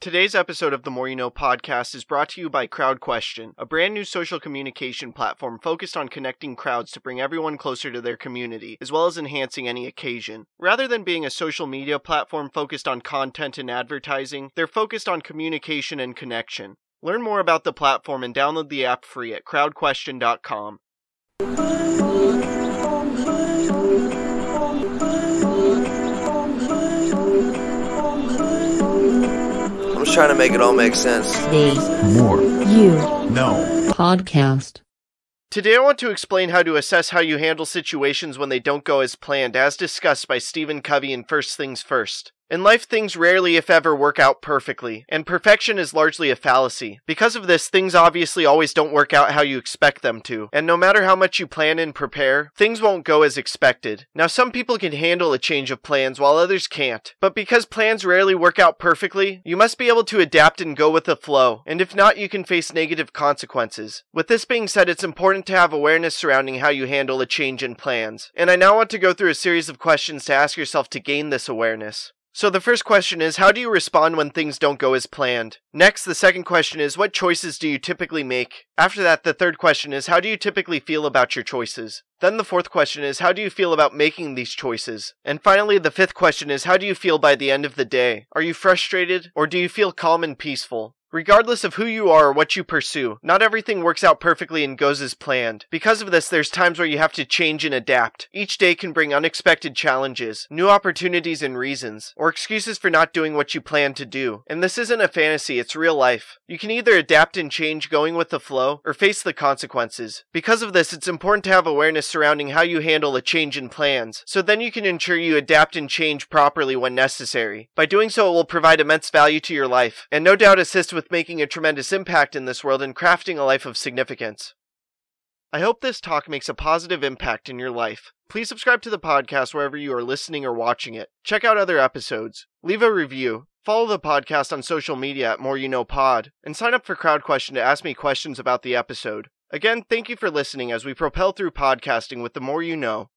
Today's episode of the More You Know podcast is brought to you by CrowdQuestion, a brand new social communication platform focused on connecting crowds to bring everyone closer to their community, as well as enhancing any occasion. Rather than being a social media platform focused on content and advertising, they're focused on communication and connection. Learn more about the platform and download the app free at crowdquestion.com. I'm just trying to make it all make sense. The More You No Podcast. Today I want to explain how to assess how you handle situations when they don't go as planned, as discussed by Stephen Covey in First Things First. In life, things rarely, if ever, work out perfectly, and perfection is largely a fallacy. Because of this, things obviously always don't work out how you expect them to, and no matter how much you plan and prepare, things won't go as expected. Now, some people can handle a change of plans while others can't, but because plans rarely work out perfectly, you must be able to adapt and go with the flow, and if not, you can face negative consequences. With this being said, it's important to have awareness surrounding how you handle a change in plans, and I now want to go through a series of questions to ask yourself to gain this awareness. So the first question is, how do you respond when things don't go as planned? Next, the second question is, what choices do you typically make? After that, the third question is, how do you typically feel about your choices? Then the fourth question is, how do you feel about making these choices? And finally, the fifth question is, how do you feel by the end of the day? Are you frustrated, or do you feel calm and peaceful? Regardless of who you are or what you pursue, not everything works out perfectly and goes as planned. Because of this, there's times where you have to change and adapt. Each day can bring unexpected challenges, new opportunities and reasons, or excuses for not doing what you plan to do. And this isn't a fantasy, it's real life. You can either adapt and change going with the flow, or face the consequences. Because of this, it's important to have awareness surrounding how you handle a change in plans, so then you can ensure you adapt and change properly when necessary. By doing so, it will provide immense value to your life, and no doubt assist with making a tremendous impact in this world and crafting a life of significance. I hope this talk makes a positive impact in your life. Please subscribe to the podcast wherever you are listening or watching it. Check out other episodes. Leave a review. Follow the podcast on social media at More You Know Pod, and sign up for CrowdQuestion to ask me questions about the episode. Again, thank you for listening as we propel through podcasting with the More You Know.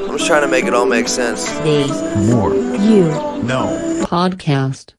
I'm just trying to make it all make sense. The More You No Podcast.